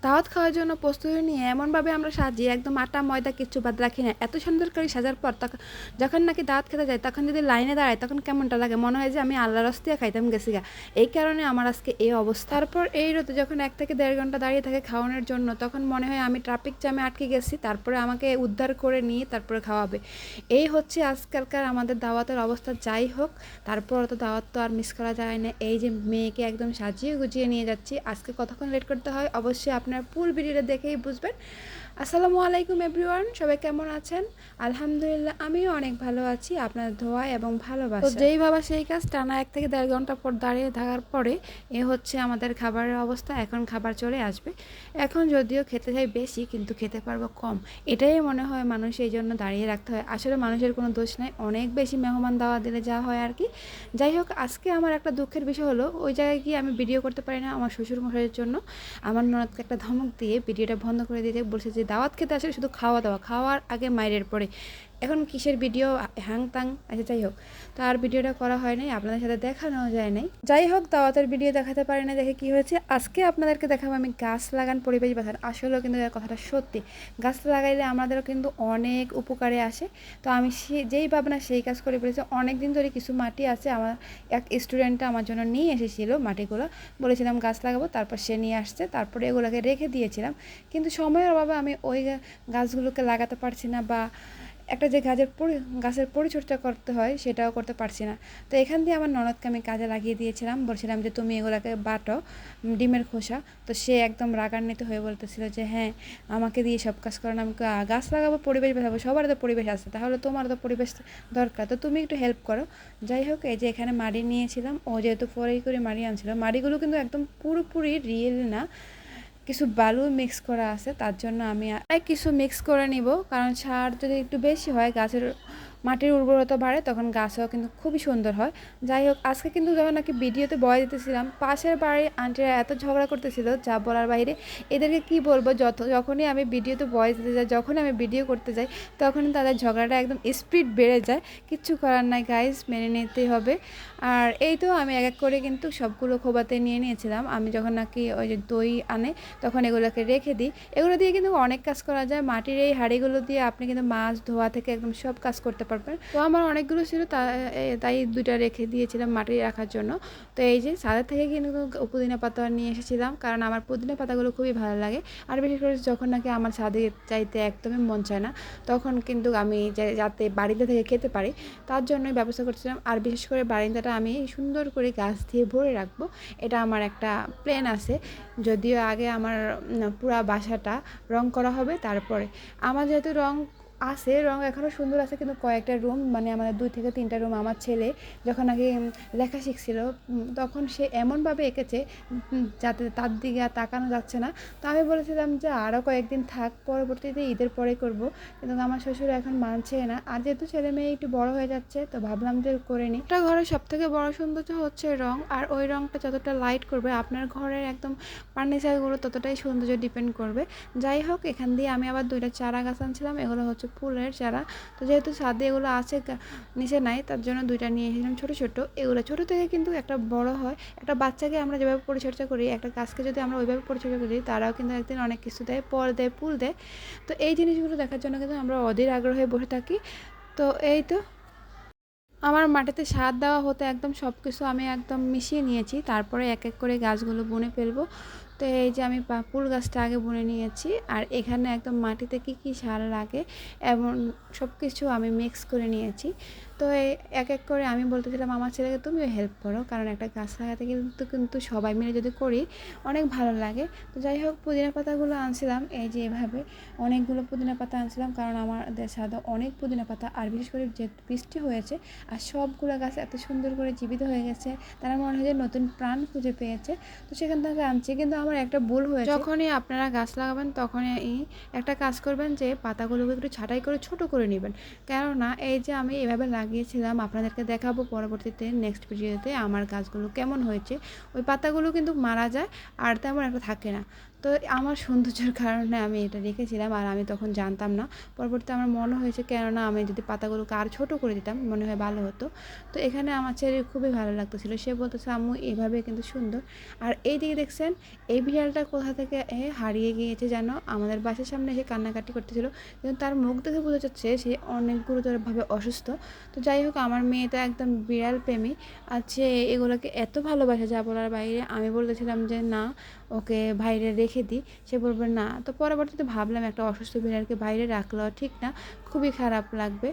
দাওয়াত খাওয়ার জন্য প্রস্তুতি নিয়ে এমনভাবে আমরা সাজি, একদম আটা ময়দা কিচ্ছু বাদ রাখি না। এত সুন্দর করে সাজার পর যখন নাকি দাওয়াত খেতে যাই, তখন যদি লাইনে দাঁড়ায় তখন কেমনটা লাগে, মনে হয় যে আমি আল্লাহর রাস্তায় খাইতাম গেছি গা। এই কারণে আমার আজকে এই অবস্থা। তারপর এই রোদে যখন 1 থেকে 1.5 ঘন্টা দাঁড়িয়ে থাকে খাওয়ানোর জন্য, তখন মনে হয় আমি ট্রাফিক জ্যামে আটকে গেছি, তারপরে আমাকে উদ্ধার করে নিয়ে তারপরে খাওয়াবে। এই হচ্ছে আজকালকার আমাদের দাওয়াতের অবস্থা। যাই হোক, তারপর তো দাওয়াত তো আর মিস করা যায় না। এই যে মেয়েকে একদম সাজিয়ে গুজিয়ে নিয়ে যাচ্ছি, আজকে কতক্ষণ লেট করতে হয় অবশ্যই আপনার ফুল ভিডিওটা দেখেই বুঝবেন। আসসালামু আলাইকুম এভরিওয়ান, সবাই কেমন আছেন? আলহামদুলিল্লাহ, আমিও অনেক ভালো আছি আপনার দোয়া এবং ভালোবাসা। তো যেই ভাবা সেই কাজ, টানা 1 থেকে 1.5 ঘন্টা পর দাঁড়িয়ে থাকার পরে এ হচ্ছে আমাদের খাবারের অবস্থা। এখন খাবার চলে আসবে। এখন যদিও খেতে চাই বেশি, কিন্তু খেতে পারবো কম, এটাই মনে হয় মানুষ এই জন্য দাঁড়িয়ে রাখতে হয়। আসলে মানুষের কোনো দোষ নাই, অনেক বেশি মেহমান দাওয়া দিলে যা হয় আর কি। যাই হোক, আজকে আমার একটা দুঃখের বিষয় হলো, ওই জায়গায় গিয়ে আমি ভিডিও করতে পারি না আমার শ্বশুরমশাইয়ের জন্য। আমার ননদকে একটা ধমক দিয়ে ভিডিওটা বন্ধ করে দিতে বলছে যে দাওয়াত খেতে আসলে শুধু খাওয়া দাওয়া, খাওয়ার আগে মাইরের পরে এখন কিসের ভিডিও হ্যাং তাং। আচ্ছা যাই হোক, তো আর ভিডিওটা করা হয় নাই, আপনাদের সাথে দেখানো যায় নাই। যাই হোক, দাওয়াতের ভিডিও দেখাতে পারি না দেখে কি হয়েছে, আজকে আপনাদেরকে দেখাবো আমি গাছ লাগান পরিবেশ বাঁচান। আসলেও কিন্তু এর কথাটা সত্যি, গাছ লাগাইলে আমাদেরও কিন্তু অনেক উপকারে আসে। তো আমি যেই ভাবনা সেই কাজ করে ফেলেছি। অনেক দিন ধরে কিছু মাটি আছে, আমার এক স্টুডেন্টটা আমার জন্য নিয়ে এসেছিলো মাটিগুলো, বলেছিলাম গাছ লাগাবো, তারপর সে নিয়ে আসছে, তারপরে এগুলোকে রেখে দিয়েছিলাম। কিন্তু সময়ের অভাবে আমি ওই গাছগুলোকে লাগাতে পারছি না, বা একটা যে গাছের পরিচর্যা করতে হয় সেটাও করতে পারছি না। তো এখান দিয়ে আমার ননদকে আমি কাজে লাগিয়ে দিয়েছিলাম, বলছিলাম যে তুমি এগুলোকে বাটো, ডিমের খোসা। তো সে একদম রাগান্বিত হয়ে বলতেছিল যে হ্যাঁ, আমাকে দিয়ে সব কাজ করানো, আমি গাছ লাগাবো, পরিবেশ বাঁচাবো, সবার তো পরিবেশ আছে, তাহলে তোমার তো পরিবেশ দরকার, তো তুমি একটু হেল্প করো। যাই হোক, এই যে এখানে মাড়ি নিয়েছিলাম, ও যেহেতু ফরি করে মাড়ি আনছিল, মাড়িগুলো কিন্তু একদম পুরোপুরি রিয়েল না, কিছু বালু মিক্স করা আছে, তার জন্য আমি কিছু মিক্স করে নিব, কারণ সার যদি একটু বেশি হয় গাছের মাটির উর্বরতা বাড়ে, তখন গাছও কিন্তু খুবই সুন্দর হয়। যাই হোক, আজকে কিন্তু যখন নাকি ভিডিওতে বয় দিতেছিলাম, পাশের বাড়ির আন্টিরা এত ঝগড়া করতেছিল যা বলার বাইরে। এদেরকে কি বলবো, যখনই আমি ভিডিওতে ভয়েস দিতে যাই, যখনই আমি ভিডিও করতে যাই, তখনই তাদের ঝগড়াটা একদম স্পিড বেড়ে যায়। কিচ্ছু করার নাই গাইজ, মেনে নিতেই হবে। আর এই তো আমি এক এক করে কিন্তু সবগুলো খোবাতে নিয়ে নিয়েছিলাম। আমি যখন নাকি ওই যে দই আনে, তখন এগুলোকে রেখে দিই। এগুলো দিয়ে কিন্তু অনেক কাজ করা যায়, মাটির এই হাঁড়িগুলো দিয়ে আপনি কিন্তু মাছ ধোয়া থেকে একদম সব কাজ করতে পারবেন। তো আমার অনেকগুলো ছিল, তাই 2টা রেখে দিয়েছিলাম মাটি রাখার জন্য। তো এই যে ছাদের থেকে কিন্তু পুদিনা পাতা নিয়ে এসেছিলাম, কারণ আমার পুদিনা পাতাগুলো খুবই ভালো লাগে। আর বিশেষ করে যখন নাকি আমার ছাদে চাইতে একদমই মন চায় না, তখন কিন্তু আমি যাতে বাড়িতে থেকে খেতে পারি তার জন্যই ব্যবস্থা করছিলাম। আর বিশেষ করে বারিন্দাটা আমি সুন্দর করে গাছ দিয়ে ভরে রাখবো, এটা আমার একটা প্ল্যান আছে। যদিও আগে আমার পুরা বাসাটা রং করা হবে, তারপরে আমার যেহেতু রং আছে, রং এখনও সুন্দর আছে, কিন্তু কয়েকটা রুম, মানে আমাদের 2 থেকে 3টা রুম আমার ছেলে যখন আগে লেখা শিখছিল, তখন সে এমনভাবে এঁকেছে যাতে তার দিকে আর তাকানো যাচ্ছে না। তো আমি বলেছিলাম যে আরও কয়েকদিন থাক, পরবর্তীতে ঈদের পরে করব, কিন্তু আমার শ্বশুর এখন মানছে না। আর যেহেতু ছেলে মেয়ে একটু বড় হয়ে যাচ্ছে, তো ভাবলাম যে করে নিই। একটা ঘরের সব থেকে বড় সৌন্দর্য হচ্ছে রং, আর ওই রংটা যতটা লাইট করবে আপনার ঘরের একদম ফার্নিচারগুলো ততটাই সৌন্দর্য ডিপেন্ড করবে। যাই হোক, এখান দিয়ে আমি আবার 2টা চারা গাছ আনছিলাম, এগুলো হচ্ছে ফুলের চারা। তো যেহেতু ছাদে এগুলো আছে, নিচে নাই, তার জন্য 2টা নিয়ে এসেছিলাম ছোটো ছোটো। এগুলো ছোটো থেকে কিন্তু একটা বড় হয়। একটা বাচ্চাকে আমরা যেভাবে পরিচর্যা করি, একটা গাছকে যদি আমরা ওইভাবে পরিচর্যা করি, তারাও কিন্তু একদিন অনেক কিছু দেয়, ফল দেয়, ফুল দেয়। তো এই জিনিসগুলো দেখার জন্য কিন্তু আমরা অধীর আগ্রহে বসে থাকি। তো এই তো আমার মাটিতে সার দেওয়া হতে একদম সব কিছু আমি একদম মিশিয়ে নিয়েছি, তারপরে এক এক করে গাছগুলো বুনে ফেলবো। তো এই যে আমি ফুল গাছটা আগে বুনে নিয়েছি, আর এখানে একদম মাটিতে কি কি সার লাগে এমন সব কিছু আমি মিক্স করে নিয়েছি। তো এক এক করে আমি বলতেছিলাম আমার ছেলেকে তুমিও হেল্প করো, কারণ একটা গাছ লাগাতে কিন্তু কিন্তু সবাই মিলে যদি করি অনেক ভালো লাগে। তো যাই হোক, পুদিনা পাতাগুলো আনছিলাম, এই যে এভাবে অনেকগুলো পুদিনা পাতা আনছিলাম, কারণ আমাদের সাদা অনেক পুদিনা পাতা। আর বিশেষ করে যে বৃষ্টি হয়েছে আর সবগুলো গাছ এত সুন্দর করে জীবিত হয়ে গেছে, তারা মনে হয় যে নতুন প্রাণ খুঁজে পেয়েছে। তো সেখান থেকে আনছি, কিন্তু আমার একটা ভুল হয়েছে। যখনই আপনারা গাছ লাগাবেন তখনই একটা কাজ করবেন যে পাতাগুলোকে একটু ছাঁটাই করে ছোট করে নেবেন। কেননা এই যে আমি এভাবে লাগিয়েছিলাম, আপনাদেরকে দেখাবো পরবর্তীতে নেক্সট ভিডিওতে আমার গাছগুলো কেমন হয়েছে। ওই পাতাগুলো কিন্তু মারা যায় আর তেমন একটা থাকে না। তো আমার সৌন্দর্যের কারণে আমি এটা রেখেছিলাম, আর আমি তখন জানতাম না। পরবর্তীতে আমার মনে হয়েছে কেননা আমি যদি পাতাগুলোকে আর ছোটো করে দিতাম মনে হয় ভালো হতো। তো এখানে আমার চেরি খুবই ভালো লাগতেছিল, সে বলতেছে আম্মু এভাবে কিন্তু সুন্দর। আর এই দিকে দেখছেন এই বিড়ালটা কোথা থেকে হারিয়ে গিয়েছে যেন, আমাদের বাসার সামনে এসে কান্নাকাটি করতেছিল, কিন্তু তার মুখ দেখে বোঝা যাচ্ছে সে অনেক গুরুতরভাবে অসুস্থ। তো যাই হোক, আমার মেয়েটা একদম বিড়াল প্রেমী, আর সে এগুলোকে এত ভালোবাসে যা বলার বাইরে। আমি বলতেছিলাম যে না, ওকে বাইরে রেখে দিই, সে বলবে না। তো পরবর্তীতে ভাবলাম একটা অসুস্থ বিড়ালকে বাইরে রাখলেও ঠিক না, খুবই খারাপ লাগবে।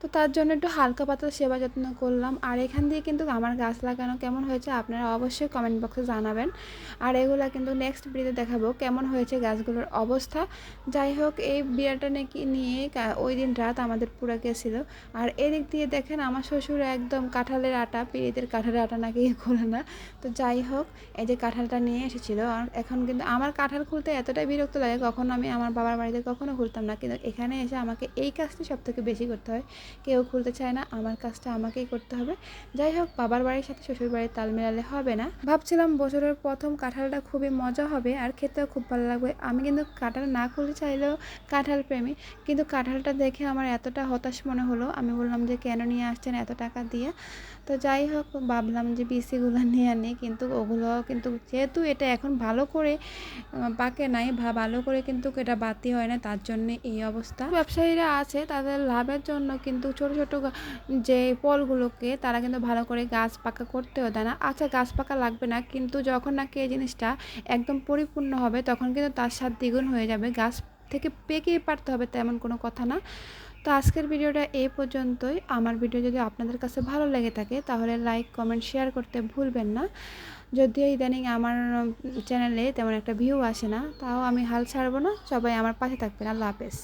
তো তার জন্য একটু হালকা পাতলা সেবা যত্ন করলাম। আর এখান দিয়ে কিন্তু আমার গাছ লাগানো কেমন হয়েছে আপনারা অবশ্যই কমেন্ট বক্সে জানাবেন। আর এগুলো কিন্তু নেক্সট ভিডিওতে দেখাবো কেমন হয়েছে গাছগুলোর অবস্থা। যাই হোক, এই বিড়ালটা নাকি নিয়ে ওই দিন রাত আমাদের পুরো গেছিলো। আর এদিক দিয়ে দেখেন আমার শ্বশুর একদম কাঁঠালের আটা, পিড়িতের কাঁঠালের আটা নাকি খোলে না। তো যাই হোক, এই যে কাঁঠালটা নিয়ে এসেছিলো। আর এখন কিন্তু আমার কাঁঠাল খুলতে এতটাই বিরক্ত লাগে, কখনো আমি আমার বাবার বাড়িতে কখনো খুলতাম না, কিন্তু এখানে এসে আমাকে এই কাজটি সবথেকে বেশি করতে হয়। কেউ খুলতে চায় না, আমার কাজটা আমাকেই করতে হবে। যাই হোক, বাবার বাড়ির সাথে শ্বশুর বাড়ির তাল মেলালে হবে না। ভাবছিলাম বছরের প্রথম কাঁঠালটা খুবই মজা হবে আর খেতেও খুব ভালো লাগবে। আমি কিন্তু কাঁঠাল না খুলতে চাইলেও কাঁঠাল প্রেমী, কিন্তু কাঁঠালটা দেখে আমার এতটা হতাশ মনে হলো, আমি বললাম যে কেন নিয়ে আসছেন এত টাকা দিয়ে। তো যাই হোক, ভাবলাম যে বিসিগুলো নিয়ে আনি, কিন্তু ওগুলো কিন্তু যেহেতু এটা এখন ভালো করে পাকে নাই, ভালো করে কিন্তু এটা বাতি হয় না, তার জন্য এই অবস্থা। ব্যবসায়ীরা আছে তাদের লাভের জন্য কিন্তু ছোট ছোট যে ফলগুলোকে তারা কিন্তু ভালো করে গাছ পাকা করতেও দেয় না। আচ্ছা, গাছ পাকা লাগবে না, কিন্তু যখন নাকি এই জিনিসটা একদম পরিপূর্ণ হবে তখন কিন্তু তার স্বাদ দ্বিগুণ হয়ে যাবে। গাছ থেকে পেকেই পারতে হবে তেমন কোনো কথা না। তো আজকের ভিডিওটা এই পর্যন্তই। আমার ভিডিও যদি আপনাদের কাছে ভালো লেগে থাকে তাহলে লাইক কমেন্ট শেয়ার করতে ভুলবেন না। যদিও ইদানিং আমার চ্যানেলে তেমন একটা ভিউ আসে না, তাও আমি হাল ছাড়বো না। সবাই আমার পাশে থাকবেন। আল্লাহ হাফেজ।